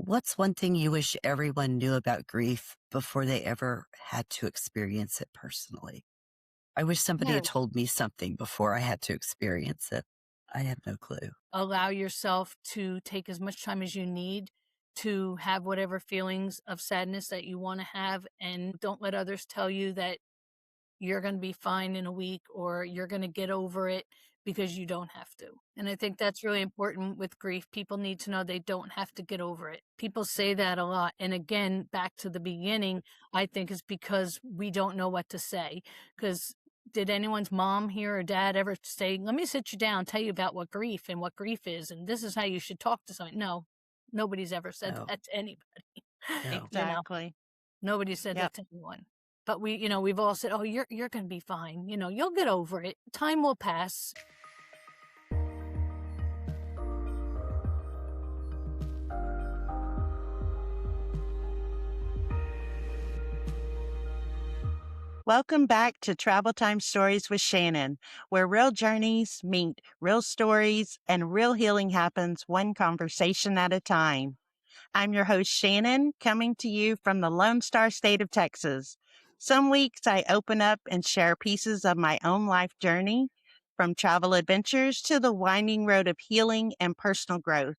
What's one thing you wish everyone knew about grief before they ever had to experience it personally? I wish somebody Yeah. had told me something before I had to experience it. I have no clue. Allow yourself to take as much time as you need to have whatever feelings of sadness that you want to have, and don't let others tell you that you're going to be fine in a week or you're going to get over it, because you don't have to. And I think that's really important with grief. People need to know they don't have to get over it. People say that a lot. And again, back to the beginning, I think is because we don't know what to say. Because did anyone's mom here or dad ever say, let me sit you down, tell you about what grief is, and this is how you should talk to someone? No, nobody's ever said No, that to anybody. no. you know, Exactly. Nobody said Yep. that to anyone. But we've all said, "Oh, you're gonna be fine. You'll get over it. Time will pass." Welcome back to Travel Time Stories with Shannon, where real journeys meet real stories and real healing happens one conversation at a time. I'm your host, Shannon, coming to you from the Lone Star State of Texas. Some weeks I open up and share pieces of my own life journey, from travel adventures to the winding road of healing and personal growth.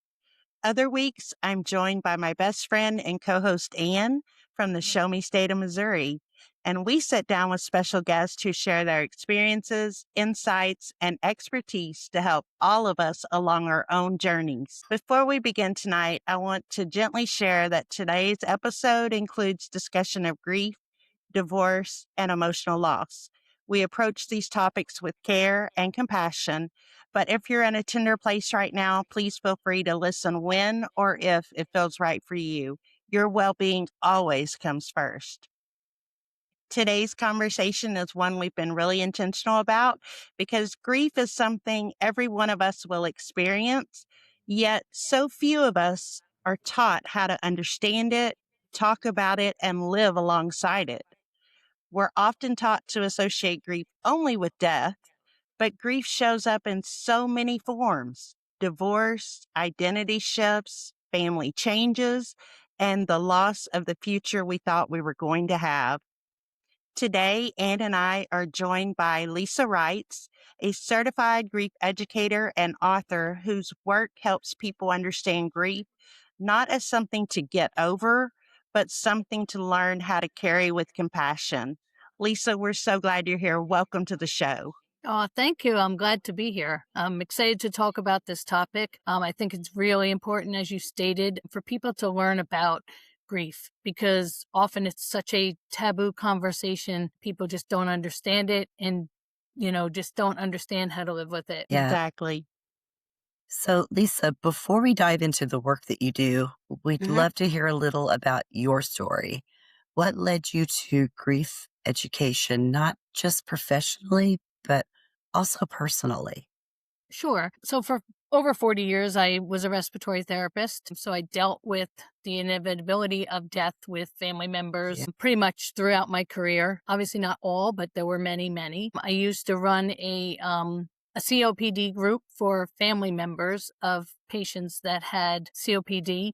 Other weeks, I'm joined by my best friend and co-host Ann from the Show Me State of Missouri. And we sit down with special guests who share their experiences, insights, and expertise to help all of us along our own journeys. Before we begin tonight, I want to gently share that today's episode includes discussion of grief, divorce, and emotional loss. We approach these topics with care and compassion, but if you're in a tender place right now, please feel free to listen when or if it feels right for you. Your well-being always comes first. Today's conversation is one we've been really intentional about because grief is something every one of us will experience, yet so few of us are taught how to understand it, talk about it, and live alongside it. We're often taught to associate grief only with death, but grief shows up in so many forms: divorce, identity shifts, family changes, and the loss of the future we thought we were going to have. Today, Ann and I are joined by Lisa Rites, a certified grief educator and author whose work helps people understand grief not as something to get over, but something to learn how to carry with compassion. Lisa, we're so glad you're here. Welcome to the show. Oh, thank you. I'm glad to be here. I'm excited to talk about this topic. I think it's really important, as you stated, for people to learn about grief, because often it's such a taboo conversation. People just don't understand it, and just don't understand how to live with it. Yeah. Exactly. So, Lisa, before we dive into the work that you do, we'd Mhm. love to hear a little about your story. What led you to grief education, not just professionally, but also personally? Sure. So for over 40 years, I was a respiratory therapist. So I dealt with the inevitability of death with family Yeah. members pretty much throughout my career. Obviously, not all, but there were many, many. I used to run a COPD group for family members of patients that had COPD,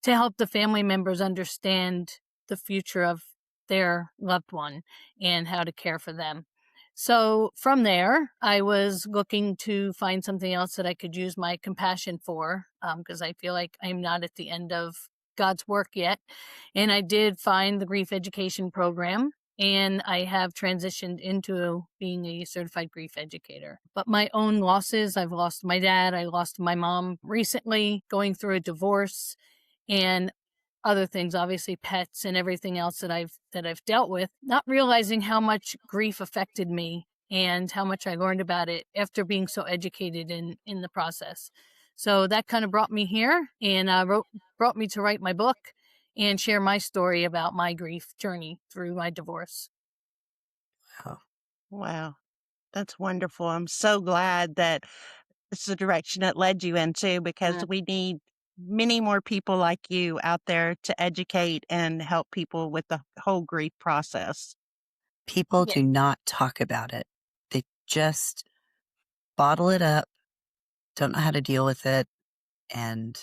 to help the family members understand the future of their loved one and how to care for them. So from there, I was looking to find something else that I could use my compassion for, because I feel like I'm not at the end of God's work yet. And I did find the grief education program, and I have transitioned into being a certified grief educator. But my own losses, I've lost my dad, I lost my mom recently, going through a divorce, and other things, obviously pets and everything else that I've dealt with, not realizing how much grief affected me and how much I learned about it after being so educated in the process. So that kind of brought me here, and brought me to write my book and share my story about my grief journey through my divorce. Oh, Wow. That's wonderful. I'm so glad that it's the direction it led you into, because Mm. we need many more people like you out there to educate and help people with the whole grief process. people Yeah. do not talk about it. They just bottle it up, don't know how to deal with it, and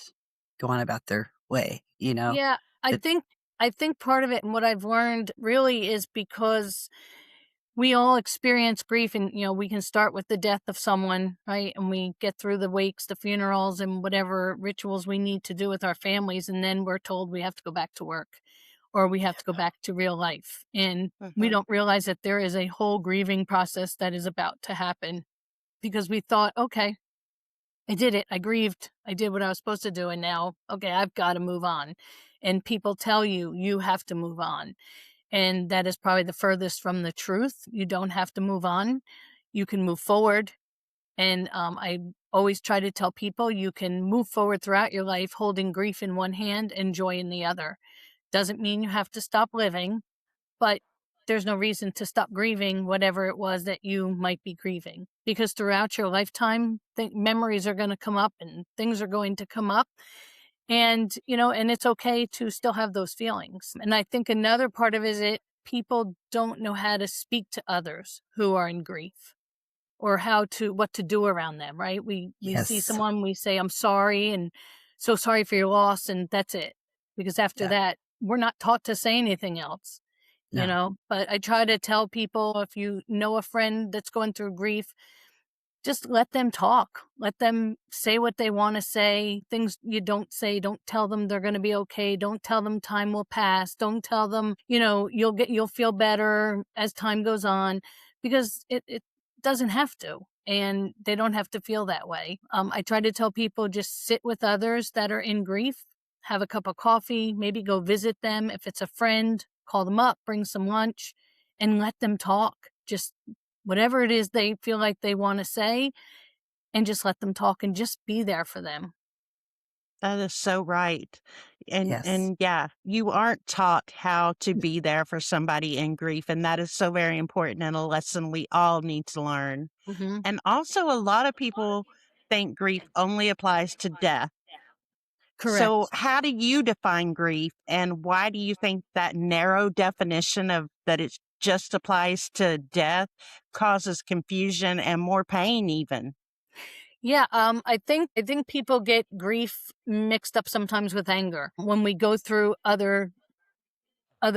go on about their way, you know? Yeah, I That think I think part of it and what I've learned really is because we all experience grief and we can start with the death of someone, right? And we get through the wakes, the funerals and whatever rituals we need to do with our families and then we're told we have to go back to work or we have to go back to real life. And we Mhm. don't realize that there is a whole grieving process that is about to happen because we thought, okay, I did it. I grieved. I did what I was supposed to do. And now, okay, I've got to move on. And people tell you, you have to move on. And that is probably the furthest from the truth. You don't have to move on. You can move forward. And I always try to tell people you can move forward throughout your life holding grief in one hand and joy in the other. Doesn't mean you have to stop living, but there's no reason to stop grieving whatever it was that you might be grieving because throughout your lifetime, the memories are going to come up and things are going to come up. And, and it's okay to still have those feelings. And I think another part of it is people don't know how to speak to others who are in grief or what to do around them, right? We see yes. someone, we say, I'm sorry and so sorry for your loss, and that's it. Because after Yeah. that, we're not taught to say anything else No. but I try to tell people if you know a friend that's going through grief, just let them talk. Let them say what they want to say. Things you don't say, don't tell them they're going to be okay. Don't tell them time will pass. Don't tell them, you'll feel better as time goes on because it doesn't have to. And they don't have to feel that way. I try to tell people just sit with others that are in grief, have a cup of coffee, maybe go visit them. If it's a friend, call them up, bring some lunch, and let them talk. Just whatever it is they feel like they want to say, and just let them talk and just be there for them. That is so right. And Yes. and yeah, you aren't taught how to be there for somebody in grief, and that is so very important and a lesson we all need to learn. Hmm. And also a lot of people think grief only applies to death. So Correct. how do you define grief and why do you think that narrow definition of that it just applies to death causes confusion and more pain even? Yeah, I think people get grief mixed up sometimes with anger. When we go through other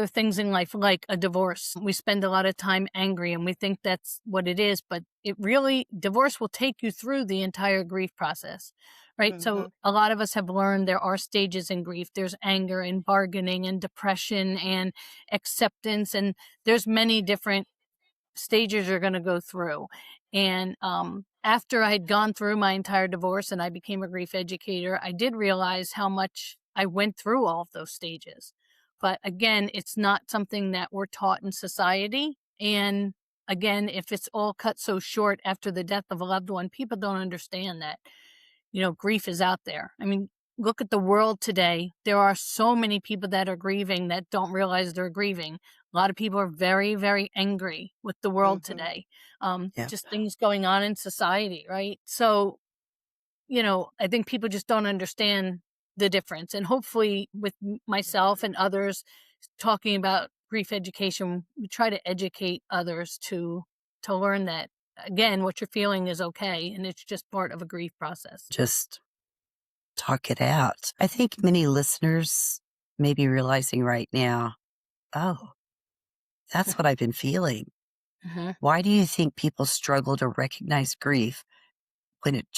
things in life, like a divorce, we spend a lot of time angry and we think that's what it is, but divorce will take you through the entire grief process, right? So Mhm. a lot of us have learned there are stages in grief. There's anger and bargaining and depression and acceptance, and there's many different stages you're going to go through. And after I had gone through my entire divorce and I became a grief educator, I did realize how much I went through all of those stages. But again, it's not something that we're taught in society. And again, if it's all cut so short after the death of a loved one, people don't understand that grief is out there. I mean, look at the world today. There are so many people that are grieving that don't realize they're grieving. A lot of people are very, very angry with the world Mhm. today. Yeah. Just things going on in society, right? So, I think people just don't understand the difference. And hopefully, with myself and others talking about grief education, we try to educate others to learn that again, what you're feeling is okay, and it's just part of a grief process. Just talk it out. I think many listeners may be realizing right now, oh, that's what I've been feeling. Mhm. Why do you think people struggle to recognize grief when it's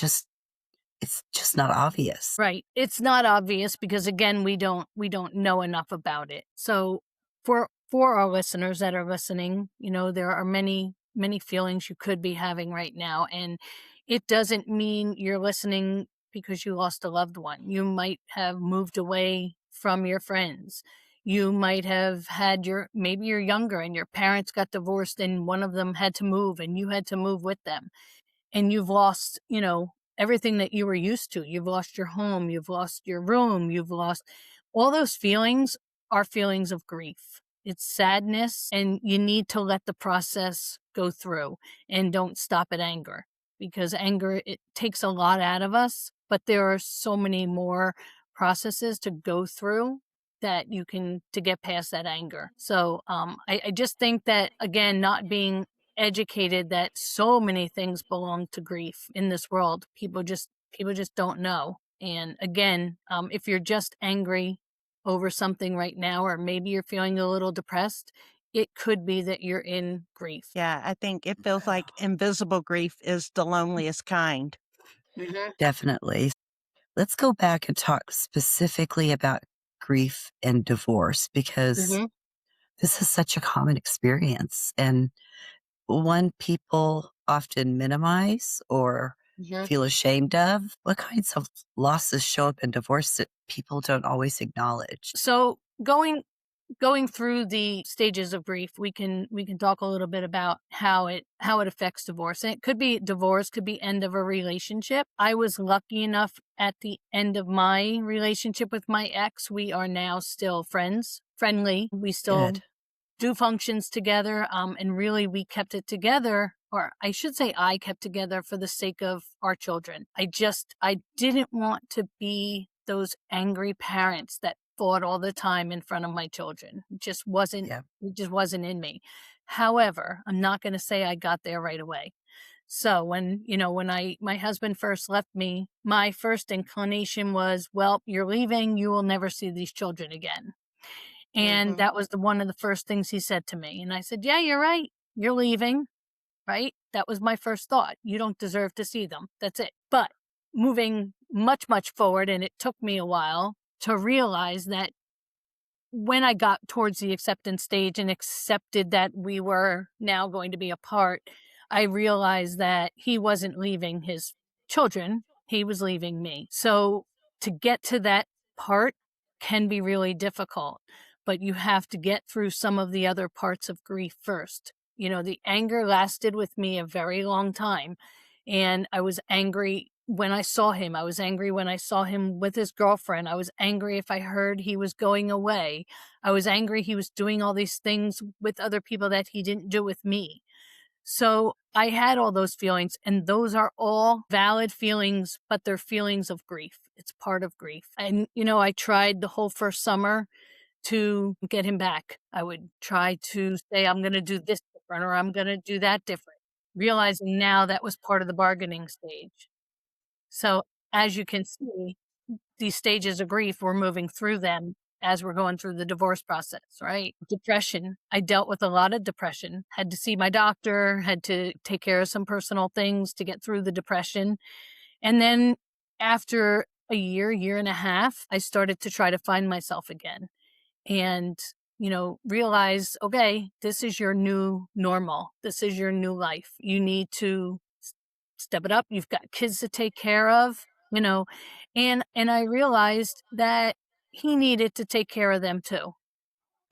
just not obvious? Right. It's not obvious because again, we don't know enough about it. So for our listeners that are listening, there are many feelings you could be having right now, and it doesn't mean you're listening because you lost a loved one. You might have moved away from your friends. You might have had maybe you're younger and your parents got divorced and one of them had to move and you had to move with them and you've lost, everything that you were used to. You've lost your home, you've lost your room, you've lost all those feelings are feelings of grief. It's sadness, and you need to let the process go through and don't stop at anger because anger, it takes a lot out of us, but there are so many more processes to go through that you can to get past that anger. So I just think that again, not being educated that so many things belong to grief in this world. People just don't know. And again, if you're just angry over something right now, or maybe you're feeling a little depressed, it could be that you're in grief. Yeah, I think it feels like invisible grief is the loneliest kind. Hmm. Definitely. Let's go back and talk specifically about grief and divorce because Hmm. this is such a common experience and one people often minimize or Hmm. feel ashamed of. What kinds of losses show up in divorce that people don't always acknowledge? So going through the stages of grief, we can talk a little bit about how it affects divorce. And it could be divorce, could be end of a relationship. I was lucky enough at the end of my relationship with my ex, we are now still friendly. We still Good. do functions together. And really, we kept it together, or I should say, I kept together for the sake of our children. I didn't want to be those angry parents that fought all the time in front of my children. Yeah. It just wasn't in me. However, I'm not going to say I got there right away. So when my husband first left me, my first inclination was, well, you're leaving, you will never see these children again. And Mhm. that was one of the first things he said to me. And I said, "Yeah, you're right. You're leaving." Right? That was my first thought. You don't deserve to see them. That's it. But moving much, much forward, and it took me a while to realize that when I got towards the acceptance stage and accepted that we were now going to be apart, I realized that he wasn't leaving his children, he was leaving me. So to get to that part can be really difficult, but you have to get through some of the other parts of grief first. The anger lasted with me a very long time, and I was angry when I saw him. I was angry when I saw him with his girlfriend. I was angry if I heard he was going away. I was angry he was doing all these things with other people that he didn't do with me. So I had all those feelings, and those are all valid feelings, but they're feelings of grief. It's part of grief. And, I tried the whole first summer to get him back. I would try to say, I'm going to do this different, or I'm going to do that different, realizing now that was part of the bargaining stage. So, as you can see, these stages of grief, we're moving through them as we're going through the divorce process, right? Depression. I dealt with a lot of depression, had to see my doctor, had to take care of some personal things to get through the depression. And then after a year and a half, I started to try to find myself again and, realize, okay, this is your new normal. This is your new life. You need to step it up. You've got kids to take care of, and I realized that he needed to take care of them too.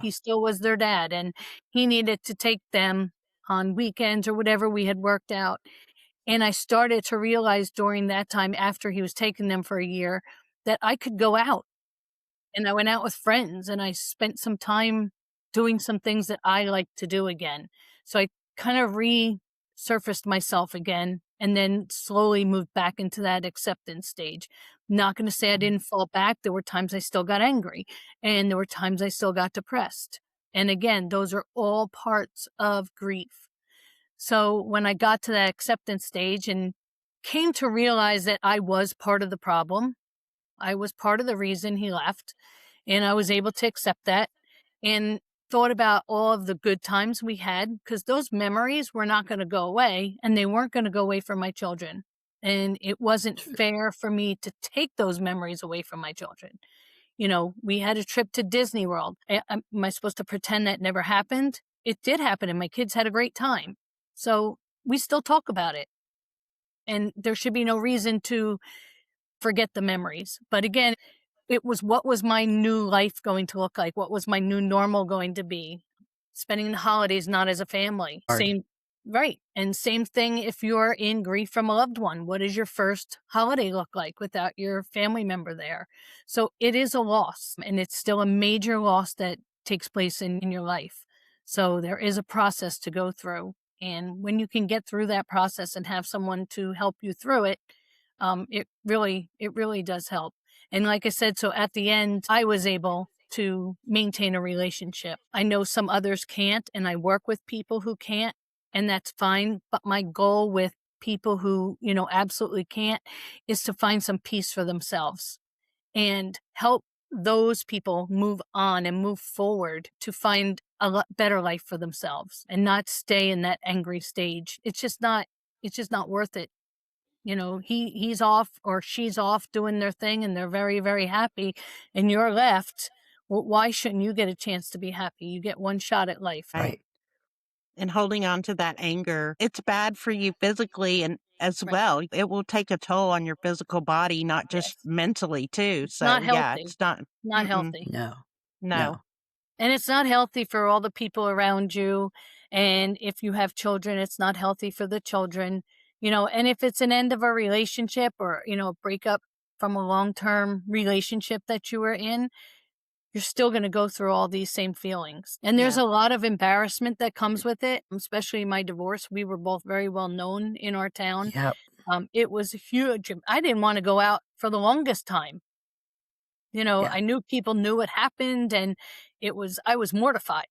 He still was their dad, and he needed to take them on weekends or whatever we had worked out. And I started to realize during that time after he was taking them for a year that I could go out, and I went out with friends, and I spent some time doing some things that I like to do again. So I kind of resurfaced myself again and then slowly moved back into that acceptance stage. Not going to say I didn't fall back. There were times I still got angry, and there were times I still got depressed. And again, those are all parts of grief. So when I got to that acceptance stage and came to realize that I was part of the problem, I was part of the reason he left, and I was able to accept that and thought about all of the good times we had because those memories were not going to go away and they weren't going to go away from my children. And it wasn't fair for me to take those memories away from my children. We had a trip to Disney World. Am I supposed to pretend that never happened? It did happen, and my kids had a great time. So we still talk about it. And there should be no reason to forget the memories. But again, it was what was my new life going to look like? What was my new normal going to be? Spending the holidays not as a family. Hard. Same, right. And same thing if you're in grief from a loved one. What does your first holiday look like without your family member there? So it is a loss, and it's still a major loss that takes place in your life. So there is a process to go through. And when you can get through that process and have someone to help you through it, it really does help. And like I said, so at the end, I was able to maintain a relationship. I know some others can't, and I work with people who can't, and that's fine. But my goal with people who, absolutely can't, is to find some peace for themselves and help those people move on and move forward to find a lot better life for themselves and not stay in that angry stage. It's just not worth it. He's off or she's off doing their thing and they're very, very happy and you're left. Well, why shouldn't you get a chance to be happy? You get one shot at life. Right. Right. And holding on to that anger, it's bad for you physically and as Right. well. It will take a toll on your physical body, not just Yes. mentally too. It's So not yeah, healthy. it's not. Not Mm-mm, healthy. No. no. No. And it's not healthy for all the people around you. And if you have children, it's not healthy for the children. And if it's an end of a relationship or, a breakup from a long-term relationship that you were in, you're still going to go through all these same feelings. And there's Yeah. a lot of embarrassment that comes with it, especially my divorce. We were both very well known in our town. Yep. It was huge. I didn't want to go out for the longest time. Yeah. I knew people knew what happened and I was mortified.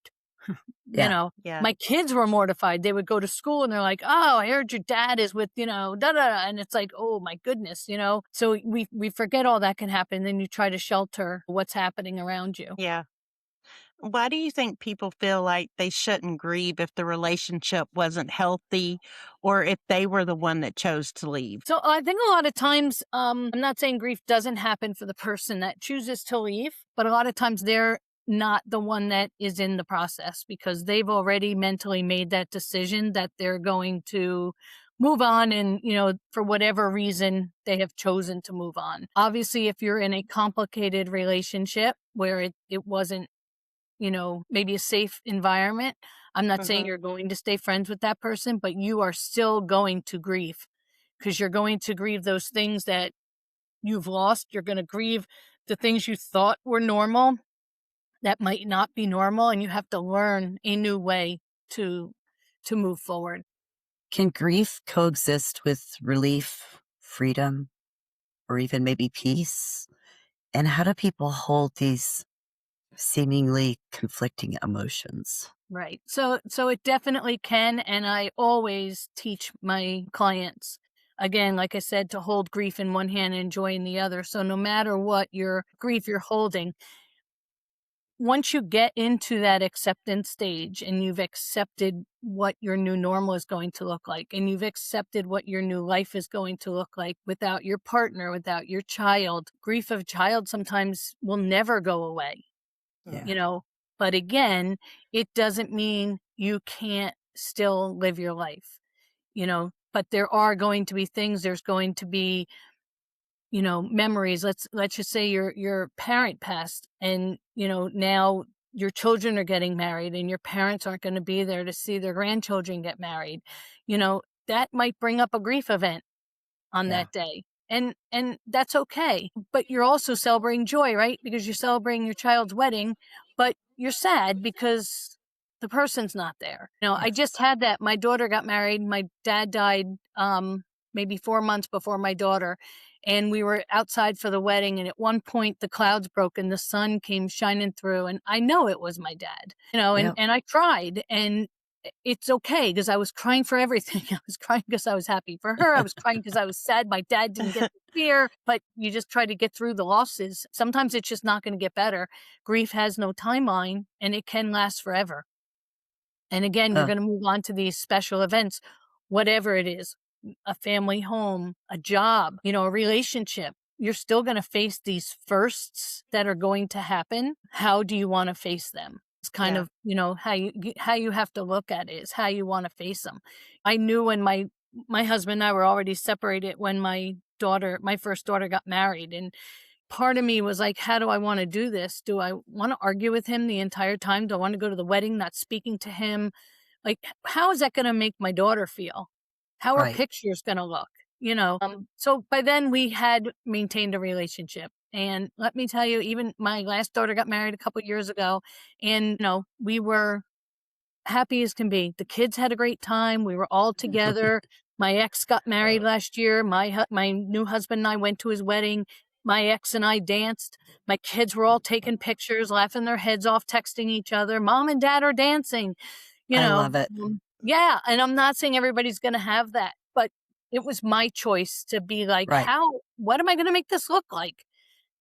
you Yeah. know, Yeah. my kids were mortified. They would go to school and they're like, "Oh, I heard your dad is with, da da," da," and it's like, "Oh my goodness." So we forget all that can happen. Then you try to shelter what's happening around you. Yeah. Why do you think people feel like they shouldn't grieve if the relationship wasn't healthy or if they were the one that chose to leave? So I think a lot of times, I'm not saying grief doesn't happen for the person that chooses to leave, but a lot of times they're not the one that is in the process because they've already mentally made that decision that they're going to move on and, for whatever reason they have chosen to move on. Obviously, if you're in a complicated relationship where it wasn't, maybe a safe environment, I'm not saying Hmm. you're going to stay friends with that person, but you are still going to grieve because you're going to grieve those things that you've lost. You're going to grieve the things you thought were normal that might not be normal, and you have to learn a new way to move forward. Can grief coexist with relief, freedom, or even maybe peace? And how do people hold these seemingly conflicting emotions? Right. So it definitely can, and I always teach my clients, again, like I said, to hold grief in one hand and joy in the other. So no matter what your grief you're holding, once you get into that acceptance stage and you've accepted what your new normal is going to look like, and you've accepted what your new life is going to look like without your partner, without your child, grief of child sometimes will never go away, Yeah. you know. But again, it doesn't mean you can't still live your life. But there are going to be things, there's going to be memories. Let's just say your parent passed and, now your children are getting married and your parents aren't going to be there to see their grandchildren get married. That might bring up a grief event on Yeah. that day. And that's okay. But you're also celebrating joy, right? Because you're celebrating your child's wedding, but you're sad because the person's not there. I just Yes. had that. My daughter got married. My dad died maybe 4 months before my daughter. And we were outside for the wedding. And at one point the clouds broke and the sun came shining through. And I know it was my dad, and, Yep. and I cried. And it's okay because I was crying for everything. I was crying because I was happy for her. I was crying because I was sad my dad didn't get to see her. But you just try to get through the losses. Sometimes it's just not going to get better. Grief has no timeline and it can last forever. And again, you're Uh, going to move on to these special events, whatever it is, a family home, a job, a relationship. You're still going to face these firsts that are going to happen. How do you want to face them? It's kind Yeah. of, how you have to look at it is how you want to face them. I knew when my husband and I were already separated when my first daughter got married, and part of me was like, how do I want to do this? Do I want to argue with him the entire time? Do I want to go to the wedding, not speaking to him? Like, how is that going to make my daughter feel? How are right. pictures going to look? So by then we had maintained a relationship. And let me tell you, even my last daughter got married a couple years ago, and, we were happy as can be. The kids had a great time. We were all together. My ex got married last year. My new husband and I went to his wedding. My ex and I danced. My kids were all taking pictures, laughing their heads off, texting each other. Mom and dad are dancing. I love it. Yeah, and I'm not saying everybody's going to have that, but It was my choice to be like, Right. what am I going to make this look like?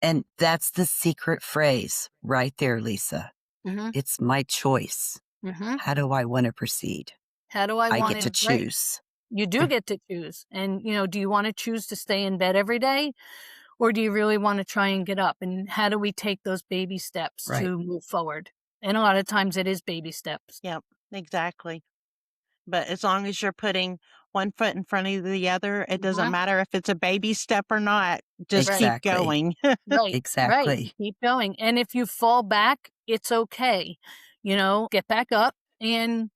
And that's the secret phrase right there, Lisa. Hmm. It's my choice. Hmm. How do I want to proceed? How do I I want get it? to Right. choose. You do get to choose. And, do you want to choose to stay in bed every day? Or do you really want to try and get up? And how do we take those baby steps Right. to move forward? And a lot of times it is baby steps. Yep, exactly. But as long as you're putting one foot in front of the other, it doesn't Hmm. matter if it's a baby step or not. Just Right. keep Exactly. going. Right. Right. Exactly. Keep going. And if you fall back, it's okay. Get back up and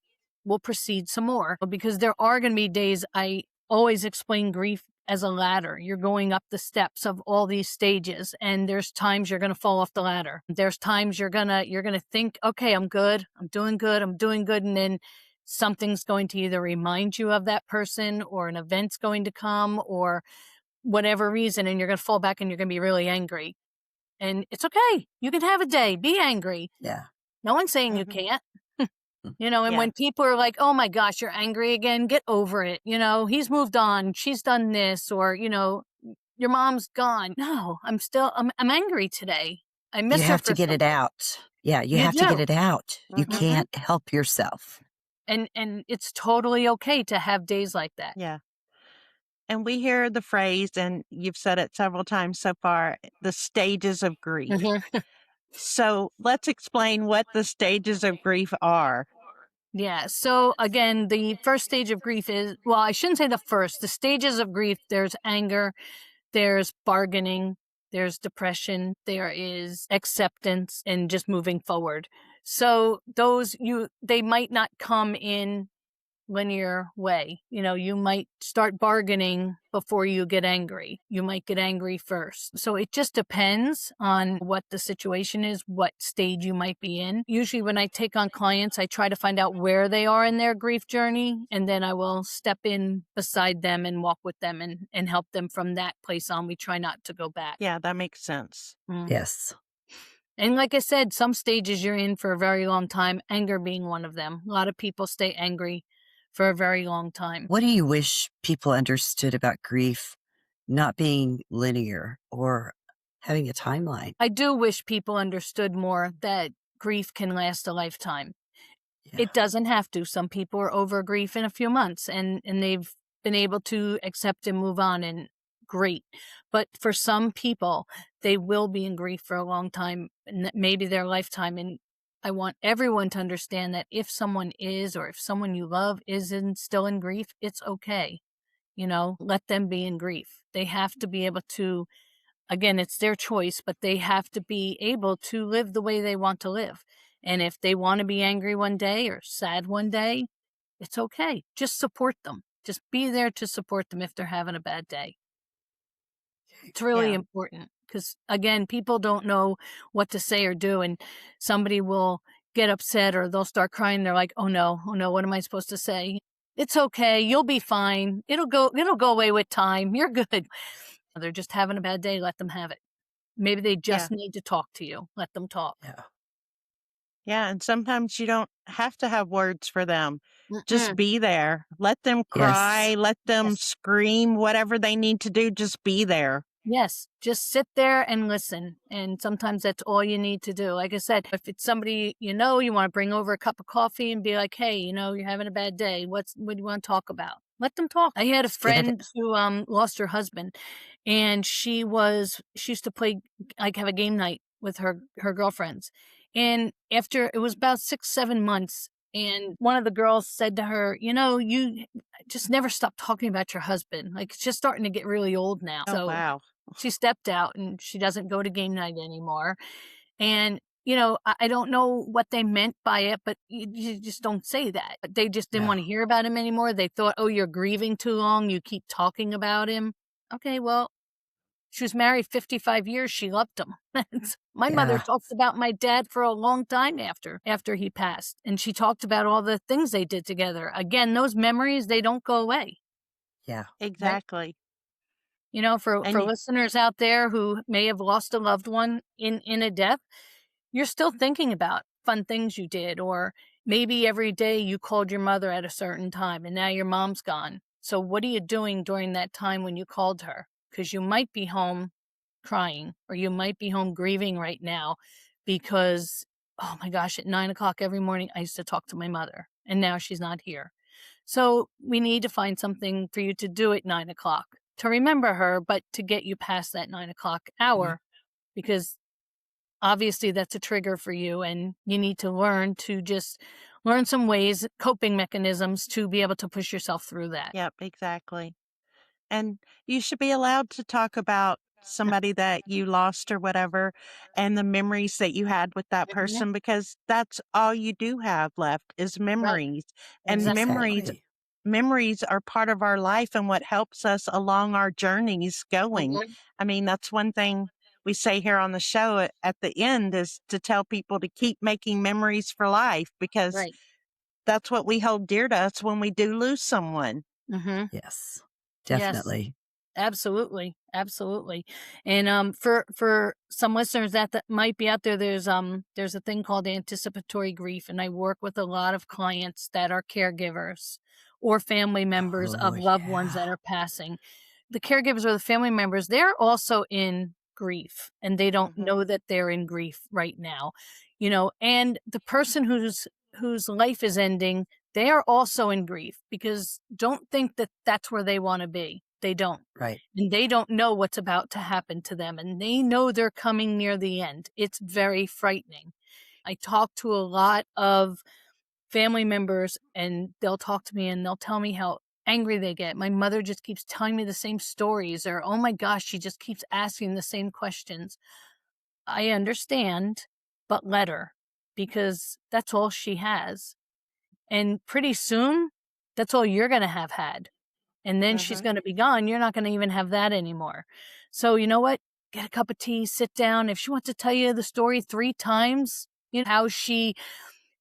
we'll proceed some more. Because there are going to be days I always explain grief as a ladder. You're going up the steps of all these stages, and there's times you're going to fall off the ladder. There's times you're going to think, okay, I'm good. I'm doing good. I'm doing good. And then something's going to either remind you of that person, or an event's going to come, or whatever reason, and you're going to fall back and you're going to be really angry. And it's okay. You can have a day. Be angry. Yeah. No one's saying you Mhm. can't. Mm. And Yeah, when people are like, "Oh my gosh, you're angry again. Get over it." He's moved on. She's done this, or, your mom's gone. No, I'm angry today. I You miss her have to for get it something. out. Yeah, you You have to get do. it out. You mhm, Hmm. can't help yourself. And it's totally okay to have days like that. yeah. And we hear the phrase, and you've said it several times so far, the stages of grief. Hmm. So let's explain what the stages of grief are. Yeah. So again, the first stage of grief is, well, I shouldn't say the first. The stages of grief, there's anger, there's bargaining, there's depression, there is acceptance, and just moving forward. So they might not come in linear way. You might start bargaining before you get angry. You might get angry first. So it just depends on what the situation is, what stage you might be in. Usually, when I take on clients, I try to find out where they are in their grief journey, and then I will step in beside them and walk with them and help them from that place on. We try not to go back. Yeah, that makes sense. Mm. Yes. And like I said, some stages you're in for a very long time, anger being one of them. A lot of people stay angry for a very long time. What do you wish people understood about grief not being linear or having a timeline? I do wish people understood more that grief can last a lifetime. Yeah. It doesn't have to. Some people are over grief in a few months, and they've been able to accept and move on, and great. But for some people, they will be in grief for a long time, and maybe their lifetime. And I want everyone to understand that if someone is, or if someone you love still in grief, it's okay. Let them be in grief. They have to be able to, again, it's their choice, but they have to be able to live the way they want to live. And if they want to be angry one day or sad one day, it's okay. Just support them. Just be there to support them if they're having a bad day. It's really Yeah, important because, again, people don't know what to say or do, and somebody will get upset or they'll start crying. They're like, oh no, what am I supposed to say? It's okay. You'll be fine. It'll go away with time. You're good. They're just having a bad day. Let them have it. Maybe they yeah, just need to talk to you. Let them talk. Yeah. yeah. And sometimes you don't have to have words for them. Just Mm-mm. be there. Let them Yes. cry, let them Yes. scream, whatever they need to do, just be there. Yes. Just sit there and listen. And sometimes that's all you need to do. Like I said, if it's somebody you want to bring over a cup of coffee and be like, hey, you're having a bad day. What do you want to talk about? Let them talk. I had a Just get it. friend who lost her husband, and she used to play, like, have a game night with her girlfriends. And after it was about 6, 7 months, and one of the girls said to her, you just never stop talking about your husband. Like, it's just starting to get really old now. Oh, So wow. she stepped out and she doesn't go to game night anymore. And, I don't know what they meant by it, but you just don't say that. But they just didn't No. want to hear about him anymore. They thought, oh, you're grieving too long. You keep talking about him. Okay, well, she was married 55 years. She loved him. My mother Yeah. talked about my dad for a long time after he passed. And she talked about all the things they did together. Again, those memories, they don't go away. Yeah. Right? Exactly. For And listeners out there who may have lost a loved one in a death, you're still thinking about fun things you did, or maybe every day you called your mother at a certain time and now your mom's gone. So what are you doing during that time when you called her? Because you might be home crying, or you might be home grieving right now because, oh my gosh, at 9 o'clock every morning, I used to talk to my mother and now she's not here. So we need to find something for you to do at 9 o'clock to remember her, but to get you past that 9 o'clock hour, because obviously that's a trigger for you and you need to learn some ways, coping mechanisms to be able to push yourself through that. Yep, exactly. And you should be allowed to talk about somebody that you lost or whatever and the memories that you had with that Mhm. person because that's all you do have left is Right. memories. And Exactly. memories are part of our life and what helps us along our journeys going. Mhm. I mean, that's one thing we say here on the show at the end is to tell people to keep making memories for life because Right. that's what we hold dear to us when we do lose someone. Mhm. Yes, Yes. definitely. Absolutely, absolutely. And for some listeners that might be out there, there's a thing called anticipatory grief, and I work with a lot of clients that are caregivers or family members Oh, of loved ones yeah. that are passing. The caregivers or the family members, they're also in grief, and they don't Hmm. know that they're in grief right now. And the person whose life is ending, they are also in grief, because don't think that that's where they want to be. They don't. Right. And they don't know what's about to happen to them, and they know they're coming near the end. It's very frightening. I talk to a lot of family members, and they'll talk to me and they'll tell me how angry they get. My mother just keeps telling me the same stories, or oh my gosh, she just keeps asking the same questions. I understand, but let her, because that's all she has. And pretty soon, that's all you're going to have had. And then she's Hmm. gonna be gone, you're not gonna even have that anymore. So, you know what? Get a cup of tea, sit down. If she wants to tell you the story 3 times, how she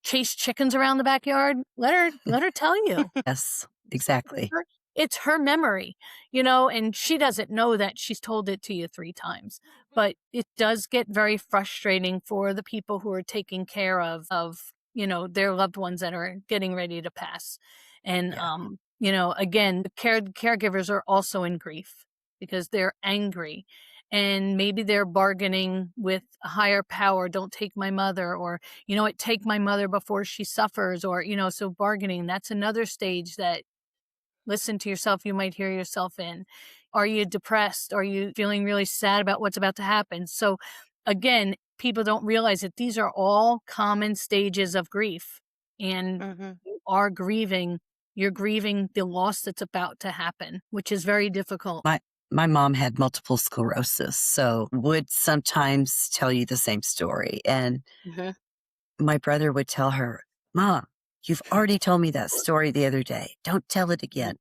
chased chickens around the backyard, let her tell you. Yes, It's exactly. it's her memory, and she doesn't know that she's told it to you 3 times. But it does get very frustrating for the people who are taking care of their loved ones that are getting ready to pass. And, Yeah. again, the caregivers are also in grief because they're angry, and maybe they're bargaining with a higher power. "Don't take my mother," or, "You know what? Take my mother before she suffers," or, so bargaining, that's another stage that, listen to yourself, you might hear yourself in. Are you depressed? Are you feeling really sad about what's about to happen? So, again, people don't realize that these are all common stages of grief. And Hmm. you are grieving, you're grieving the loss that's about to happen, which is very difficult. My mom had multiple sclerosis, so would sometimes tell you the same story. And Hmm. my brother would tell her, "Mom, you've already told me that story the other day. Don't tell it again."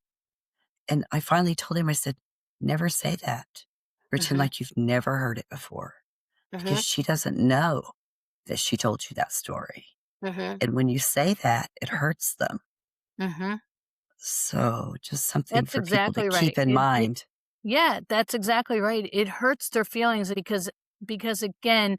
And I finally told him, I said, "Never say that. Pretend Hmm. like you've never heard it before because Hmm. she doesn't know that she told you that story. Hmm. And when you say that, it hurts them." Hmm. So just something That's for people to exactly right. keep in mind. Yeah, that's exactly right. It hurts their feelings because again,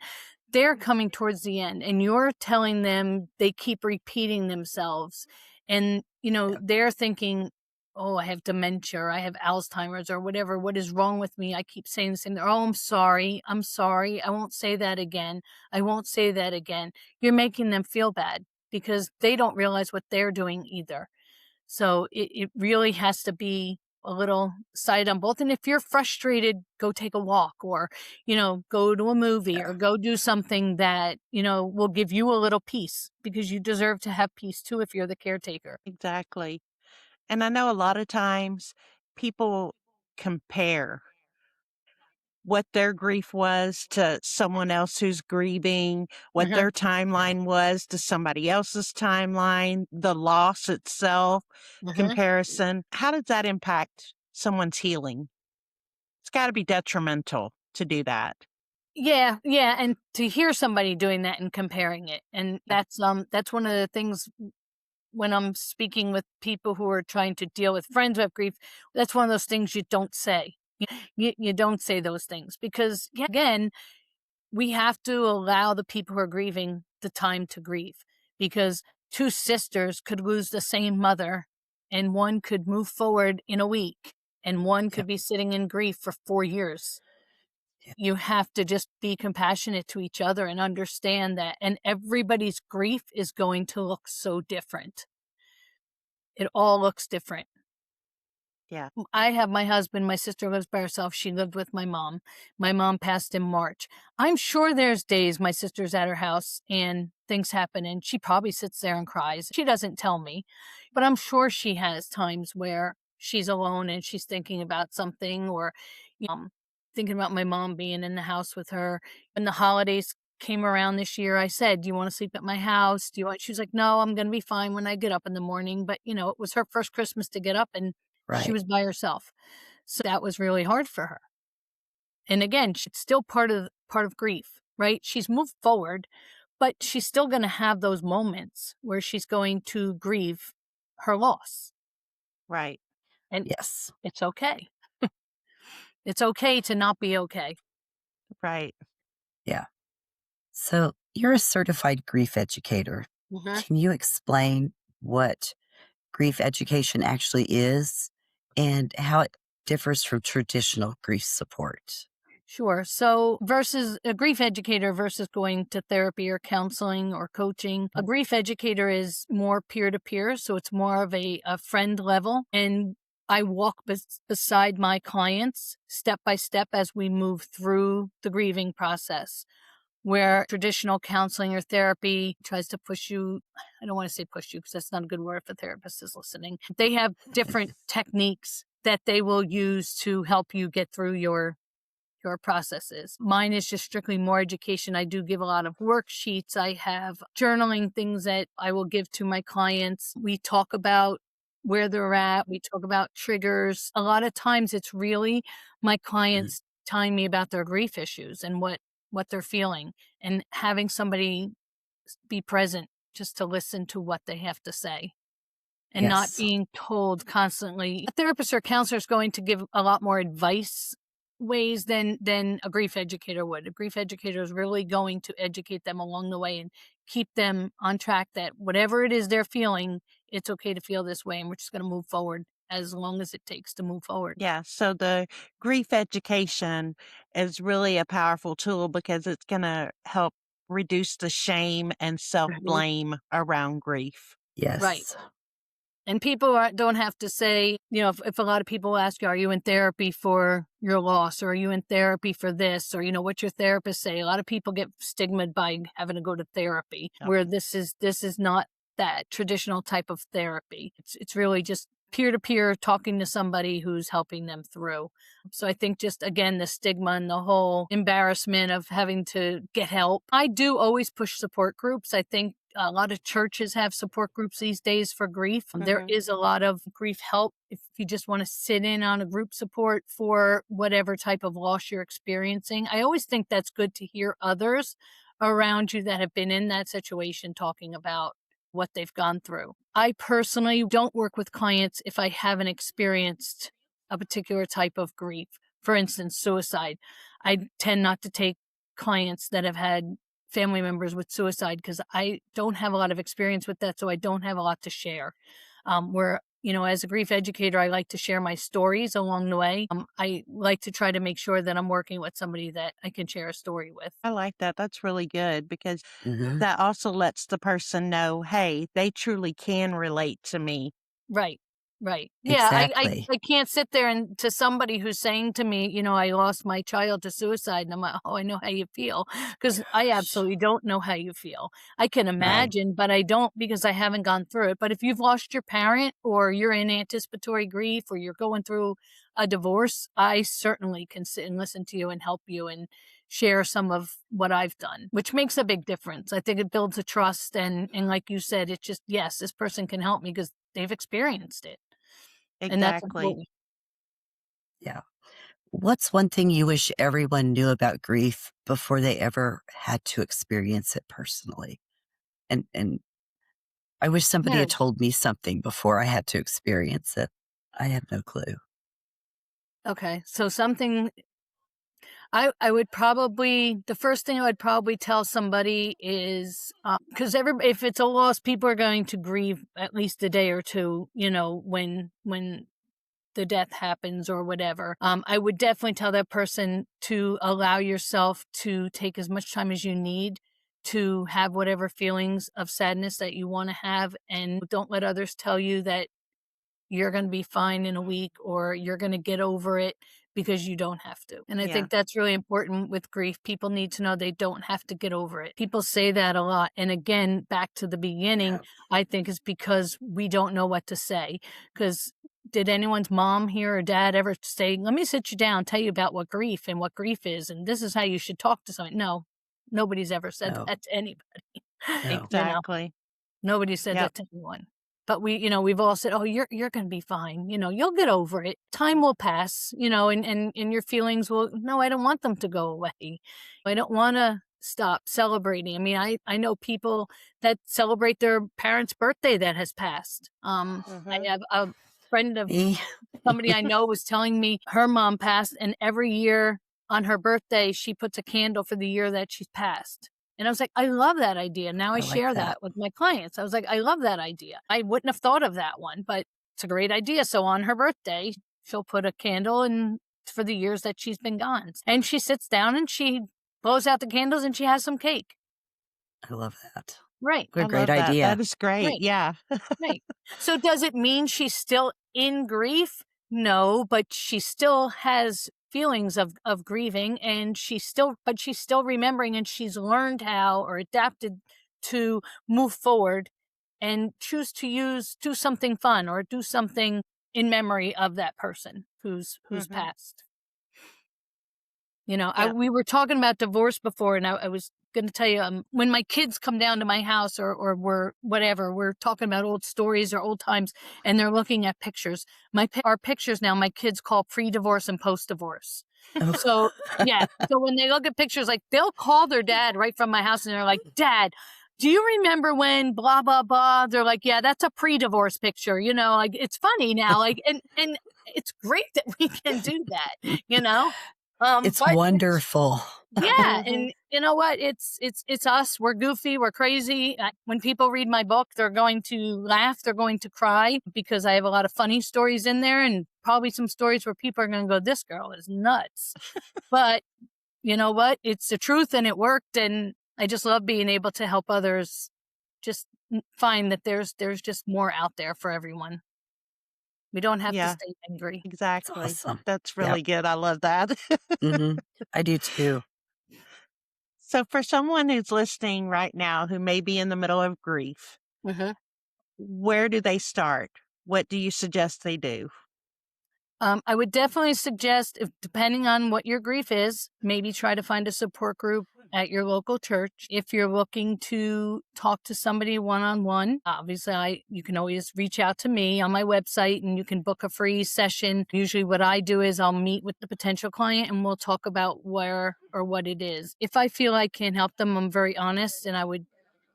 they're coming towards the end and you're telling them they keep repeating themselves. And Yeah. they're thinking, "Oh, I have dementia, or I have Alzheimer's, or whatever. What is wrong with me? I keep saying the same thing. Oh, I'm sorry. I'm sorry. I won't say that again. I won't say that again." You're making them feel bad because they don't realize what they're doing either. So it really has to be a little side on both. And if you're frustrated, go take a walk, or, go to a movie, Yeah. or go do something that, will give you a little peace, because you deserve to have peace too if you're the caretaker. Exactly. And I know a lot of times people compare what their grief was to someone else who's grieving, what Hmm. their timeline was to somebody else's timeline, the loss itself, Hmm. comparison. How does that impact someone's healing? It's got to be detrimental to do that. Yeah, yeah, and to hear somebody doing that and comparing it, and that's one of the things when I'm speaking with people who are trying to deal with friends who have grief. That's one of those things you don't say. You don't say those things because, yeah, again, we have to allow the people who are grieving the time to grieve, because two sisters could lose the same mother and one could move forward in a week, and one could Yep. be sitting in grief for 4 years. Yeah. You have to just be compassionate to each other and understand that. And everybody's grief is going to look so different. It all looks different. Yeah. I have my husband, my sister lives by herself. She lived with my mom. My mom passed in March. I'm sure there's days my sister's at her house and things happen and she probably sits there and cries. She doesn't tell me, but I'm sure she has times where she's alone and she's thinking about something or thinking about my mom being in the house with her. When the holidays came around this year, I said, "Do you want to sleep at my house? Do you want?" She was like, "No, I'm going to be fine when I get up in the morning." But it was her first Christmas to get up and she Right. was by herself. So that was really hard for her. And again, it's still part of grief, right? She's moved forward, but she's still going to have those moments where she's going to grieve her loss. Right. And Yes. it's okay. It's okay to not be okay. Right. Yeah. So you're a certified grief educator. Mhm. Can you explain what grief education actually is and how it differs from traditional grief support? Sure. So, versus a grief educator versus going to therapy or counseling or coaching, a grief educator is more peer to peer. So, it's more of a friend level. And I walk beside my clients step by step as we move through the grieving process. Where traditional counseling or therapy tries to push you, I don't want to say push you because that's not a good word if a therapist is listening. They have different techniques that they will use to help you get through your processes. Mine is just strictly more education. I do give a lot of worksheets. I have journaling things that I will give to my clients. We talk about where they're at. We talk about triggers. A lot of times it's really my Mhm. clients telling me about their grief issues and what they're feeling and having somebody be present just to listen to what they have to say and not Yes. being told constantly. A therapist or counselor is going to give a lot more advice ways than a grief educator would. A grief educator is really going to educate them along the way and keep them on track that whatever it is they're feeling, it's okay to feel this way and we're just going to move forward as long as it takes to move forward. Yeah. So the grief education is really a powerful tool because it's going to help reduce the shame and self Mhm. blame around grief. Right. Yes. And people don't have to say, if a lot of people ask you, are you in therapy for your loss? Or are you in therapy for this? Or, what's your therapist say? A lot of people get stigmatized by having to go to therapy, Yep. where this is not that traditional type of therapy. It's really just peer to peer talking to somebody who's helping them through. So I think just again, the stigma and the whole embarrassment of having to get help. I do always push support groups. I think a lot of churches have support groups these days for grief. There Hmm. is a lot of grief help if you just want to sit in on a group support for whatever type of loss you're experiencing. I always think that's good to hear others around you that have been in that situation talking about what they've gone through. I personally don't work with clients if I haven't experienced a particular type of grief. For instance, suicide. I tend not to take clients that have had family members with suicide because I don't have a lot of experience with that, so I don't have a lot to share. Where as a grief educator, I like to share my stories along the way. I like to try to make sure that I'm working with somebody that I can share a story with. I like that. That's really good because Hmm. that also lets the person know, hey, they truly can relate to me. Right. Right. Yeah, I Exactly. I can't sit there and to somebody who's saying to me, "I lost my child to suicide," and I'm like, "Oh, I know how you feel," because I Gosh. absolutely don't know how you feel. I can Right. imagine, but I don't because I haven't gone through it. But if you've lost your parent or you're in anticipatory grief or you're going through a divorce, I certainly can sit and listen to you and help you and share some of what I've done, which makes a big difference. I think it builds a trust and like you said, it's just, yes, this person can help me because they've experienced it. And that's Exactly. important. Yeah. What's one thing you wish everyone knew about grief before they ever had to experience it personally? And I wish somebody Yeah. had told me something before I had to experience it. I have no clue. Okay. So something I would probably, the first thing I would probably tell somebody is, because if it's a loss, people are going to grieve at least a day or two, when the death happens or whatever. I would definitely tell that person to allow yourself to take as much time as you need to have whatever feelings of sadness that you want to have, and don't let others tell you that you're going to be fine in a week or you're going to get over it, because you don't have to. And I Yeah. think that's really important with grief. People need to know they don't have to get over it. People say that a lot. And again, back to the beginning, I think is because we don't know what to say. Because did anyone's mom here or dad ever say, let me sit you down, tell you about what grief is, and this is how you should talk to someone? No, nobody's ever said No, that to anybody. no. Exactly. Nobody said Yep. that to anyone. But we've all said, "Oh, you're going to be fine. You'll get over it. Time will pass. And your feelings will." No, I don't want them to go away. I don't want to stop celebrating. I mean, I know people that celebrate their parents' birthday that has passed. I Hmm. have a friend of Me? somebody I know was telling me her mom passed, and every year on her birthday, she puts a candle for the year that she's passed. And I was like, I love that idea. Now I I like share that. that with my clients. I was like, I love that idea. I wouldn't have thought of that one, but it's a great idea. So on her birthday, she'll put a candle in for the years that she's been gone. And she sits down and she blows out the candles and she has some cake. I love that. Right, What a I great love that. idea. That is great. right. Yeah. Right. So does it mean she's still in grief? No, but she still has feelings of grieving, and she's still remembering, and she's learned how or adapted to move forward and choose to do something fun or do something in memory of that person who's Hmm. passed. Yep. We were talking about divorce before, and I was going to tell you, when my kids come down to my house or we're talking about old stories or old times, and they're looking at pictures. Our pictures now, my kids call pre-divorce and post-divorce. Oh, So yeah, so when they look at pictures, like they'll call their dad right from my house, and they're like, "Dad, do you remember when blah blah blah?" They're like, "Yeah, that's a pre-divorce picture." Like it's funny now, like and it's great that we can do that. it's But wonderful. yeah, Hmm. and you know what? It's us. We're goofy. We're crazy. When people read my book, they're going to laugh. They're going to cry because I have a lot of funny stories in there, and probably some stories where people are going to go, "This girl is nuts." But you know what? It's the truth, and it worked. And I just love being able to help others just find that there's just more out there for everyone. We don't have to Yeah, stay angry. It's exactly. awesome. That's Yep. really good. I love that. I do too. So, for someone who's listening right now who may be in the middle of grief, Mhm. where do they start? What do you suggest they do? I would definitely suggest, if depending on what your grief is, maybe try to find a support group at your local church. If you're looking to talk to somebody one-on-one, obviously you can always reach out to me on my website and you can book a free session. Usually what I do is I'll meet with the potential client and we'll talk about where or what it is. If I feel I can help them, I'm very honest, and I would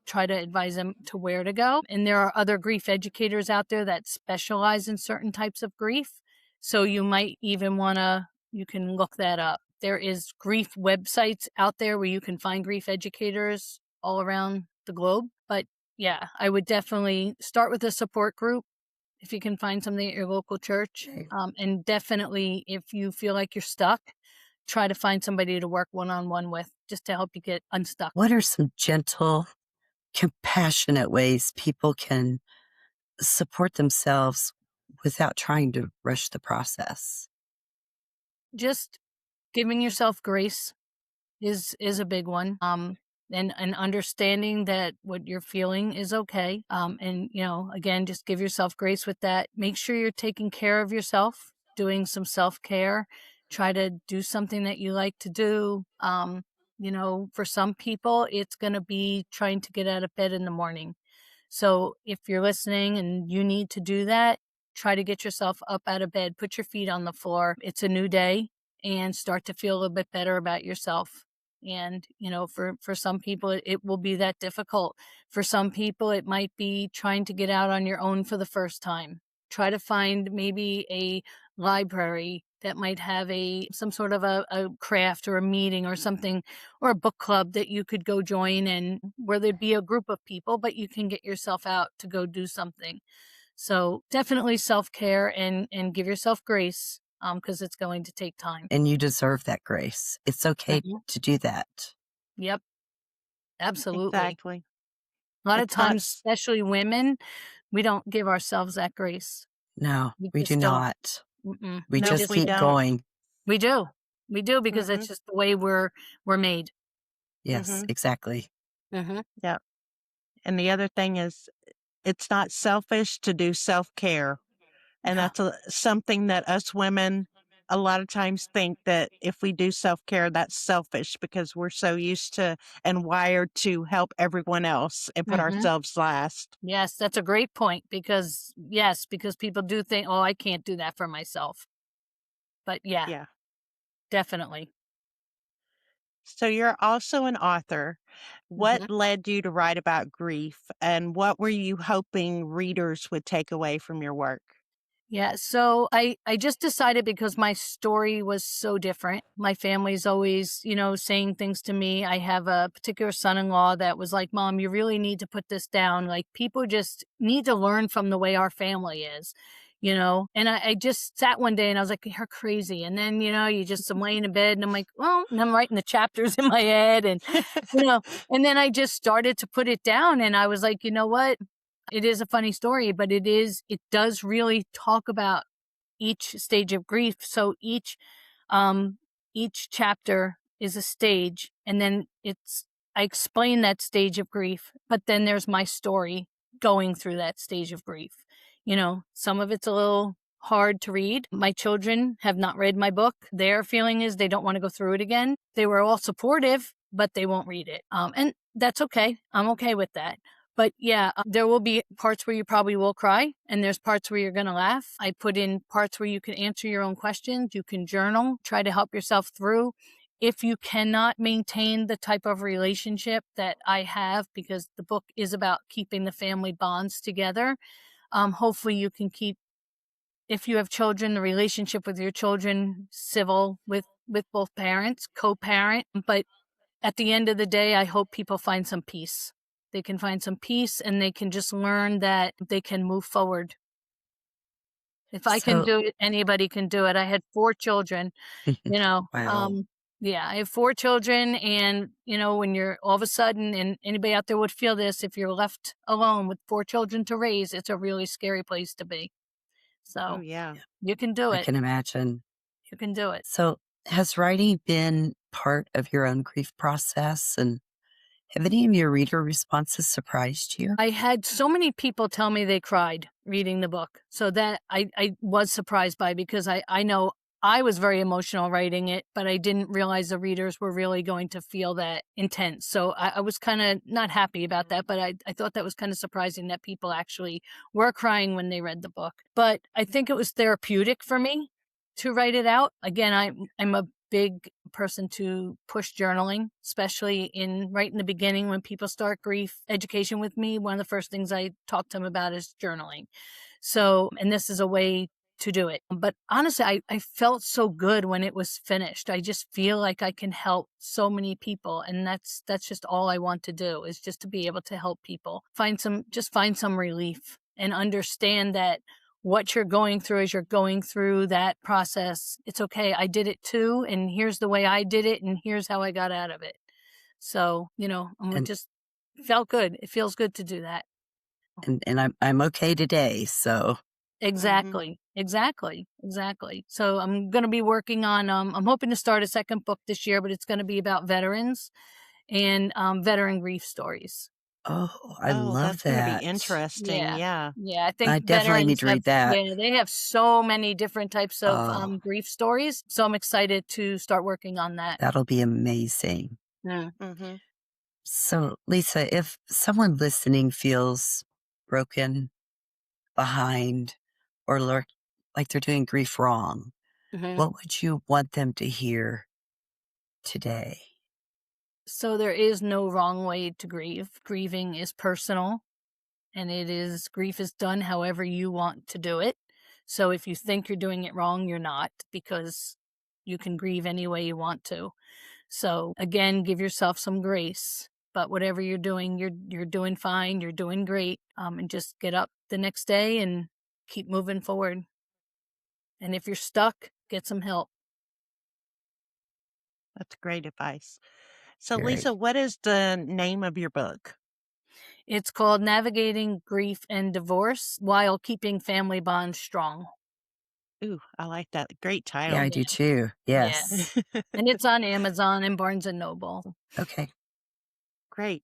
try to advise them to where to go. And there are other grief educators out there that specialize in certain types of grief. So you might even you can look that up. There is grief websites out there where you can find grief educators all around the globe. But yeah, I would definitely start with a support group if you can find something at your local church. Okay. And definitely, if you feel like you're stuck, try to find somebody to work one-on-one with just to help you get unstuck. What are some gentle, compassionate ways people can support themselves without trying to rush the process? Just giving yourself grace is a big one. And understanding that what you're feeling is okay. And again, just give yourself grace with that. Make sure you're taking care of yourself, doing some self-care. Try to do something that you like to do. For some people, it's going to be trying to get out of bed in the morning. So if you're listening and you need to do that, try to get yourself up out of bed, put your feet on the floor. It's a new day, and start to feel a little bit better about yourself. And, for some people, it will be that difficult. For some people, it might be trying to get out on your own for the first time. Try to find maybe library that might have some sort of a craft or a meeting or something, or a book club that you could go join, and where there'd be a group of people, but you can get yourself out to go do something. So definitely self-care, and give yourself grace, because it's going to take time. And you deserve that grace. It's okay Mhm. to do that. Yep, absolutely. Exactly. A lot of It's not times, especially women, we don't give ourselves that grace. No, We we do just don't. not. Mm-mm. We We nope, just just we keep don't. going. we do. We do, because Mhm. that's just the way we're made. Yes, Mhm. exactly. Mhm. Yep. And the other thing is it's not selfish to do self-care. And No. that's something that us women a lot of times think that if we do self-care, that's selfish because we're so used to and wired to help everyone else and put Mhm. ourselves last. Yes, that's a great point, because yes, because people do think, "Oh, I can't do that for myself." But yeah, Yeah. definitely. So you're also an author. What Mhm. led you to write about grief and what were you hoping readers would take away from your work? Yeah, so I just decided, because my story was so different. My family's always, saying things to me. I have a particular son-in-law that was like, "Mom, you really need to put this down. Like, people just need to learn from the way our family is." And I just sat one day and I was like, "You're crazy." And then, I'm laying in bed and I'm like, "Well," and I'm writing the chapters in my head, you know, and then I just started to put it down, and I was like, "You know what? It is a funny story, but it does really talk about each stage of grief." So um each chapter is a stage, and then I explain that stage of grief, but then there's my story going through that stage of grief. Some of it's a little hard to read. My children have not read my book. Their feeling is they don't want to go through it again. They were all supportive, but they won't read it. And that's okay. I'm okay with that. But yeah, there will be parts where you probably will cry, and there's parts where you're going to laugh. I put in parts where you can answer your own questions. You can journal, try to help yourself through. If you cannot maintain the type of relationship that I have, because the book is about keeping the family bonds together, hopefully you can keep, if you have children, the relationship with your children civil with both parents, co-parent. But at the end of the day, I hope people find some peace. They can find some peace, and they can just learn that they can move forward. If I can So, do it, anybody can do it. I had 4 children, you know, wow. um, yeah, I have 4 children, and, when you're all of a sudden, and anybody out there would feel this, if you're left alone with 4 children to raise, it's a really scary place to be. Oh, So, yeah. you can do I it. can imagine. You can do it. So, has writing been part of your own grief process? And have any of your reader responses surprised you? I had so many people tell me they cried reading the book. So that I was surprised by, because I know I was very emotional writing it, but I didn't realize the readers were really going to feel that intense. So I was kind of not happy about that, but I thought that was kind of surprising that people actually were crying when they read the book. But I think it was therapeutic for me to write it out. Again, I'm a big person to push journaling, especially in right in the beginning when people start grief education with me. One of the first things I talk to them about is journaling. So, and this is a way to do it. But honestly, I felt so good when it was finished. I just feel like I can help so many people. And that's just all I want to do, is just to be able to help people find some relief, and understand that what you're going through as you're going through that process, it's okay. I did it too. And here's the way I did it. And here's how I got out of it. So, it And just felt good. It feels good to do that. and I'm okay today. So, Mhm. Exactly. Exactly. Exactly. So I'm going to be working on, I'm hoping to start a second book this year, but it's going to be about veterans and veteran grief stories. oh, I Oh, love that's gonna be that. interesting, Yeah. yeah. Yeah. I think I definitely need veterans to have, read that. yeah, they have so many different types of Oh, grief stories. So I'm excited to start working on that. that'll be amazing. Mm. Mhm. So, Lisa, if someone listening feels broken, behind, or like they're doing grief wrong, Hmm. what would you want them to hear today? So there is no wrong way to grieve. Grieving is personal, and grief is done however you want to do it. So if you think you're doing it wrong, you're not, because you can grieve any way you want to. So again, give yourself some grace. But whatever you're doing, you're doing fine. You're doing great. And just get up the next day and keep moving forward. And if you're stuck, get some help. That's great advice. So, Very. Lisa, what is the name of your book? It's called Navigating Grief and Divorce While Keeping Family Bonds Strong. Ooh, I like that. Great Yeah, I title. do too. Yeah. Yes. And it's on Amazon and Barnes and Noble. Okay. Great.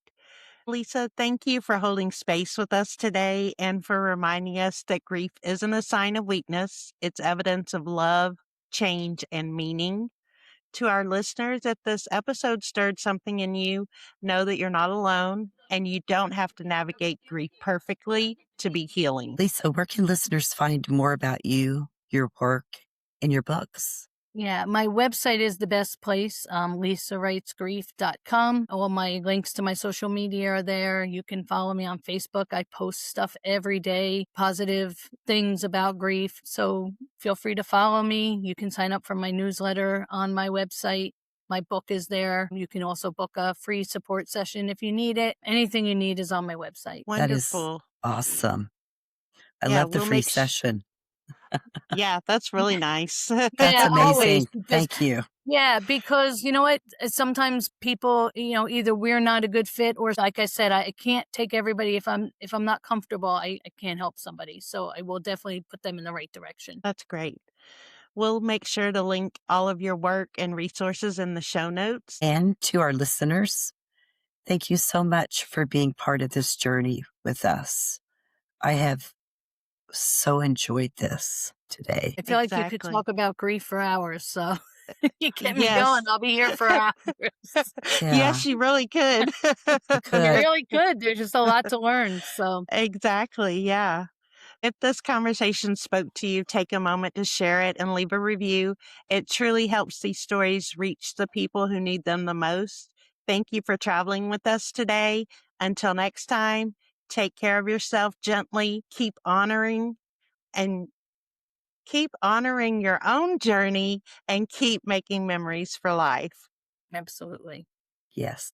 Lisa, thank you for holding space with us today and for reminding us that grief isn't a sign of weakness. It's evidence of love, change, and meaning. To our listeners, if this episode stirred something in you, know that you're not alone and you don't have to navigate grief perfectly to be healing. Lisa, where can listeners find more about you, your work, and your books? Yeah, my website is the best place, lisaritesgrief.com. All my links to my social media are there. You can follow me on Facebook. I post stuff every day, positive things about grief. So feel free to follow me. You can sign up for my newsletter on my website. My book is there. You can also book a free support session if you need it. Anything you need is on my website. That is Wonderful. awesome. I Yeah, love the we'll free make session. yeah, that's really nice. That's Yeah, always, amazing. because Thank you. yeah, because you know what? Sometimes people, either we're not a good fit, or like I said, I can't take everybody. If I'm not comfortable, I can't help somebody. So I will definitely put them in the right direction. That's great. We'll make sure to link all of your work and resources in the show notes. And to our listeners, thank you so much for being part of this journey with us. I have so enjoyed this today. I feel like you could Exactly. talk about grief for hours. So you get me going. Yes. I'll be here for hours. Yeah, Yes, you really could. I You could. really could. There's just a lot to learn. So Exactly. Yeah. If this conversation spoke to you, take a moment to share it and leave a review. It truly helps these stories reach the people who need them the most. Thank you for traveling with us today. Until next time, take care of yourself gently. And keep honoring your own journey and keep making memories for life. absolutely. Yes.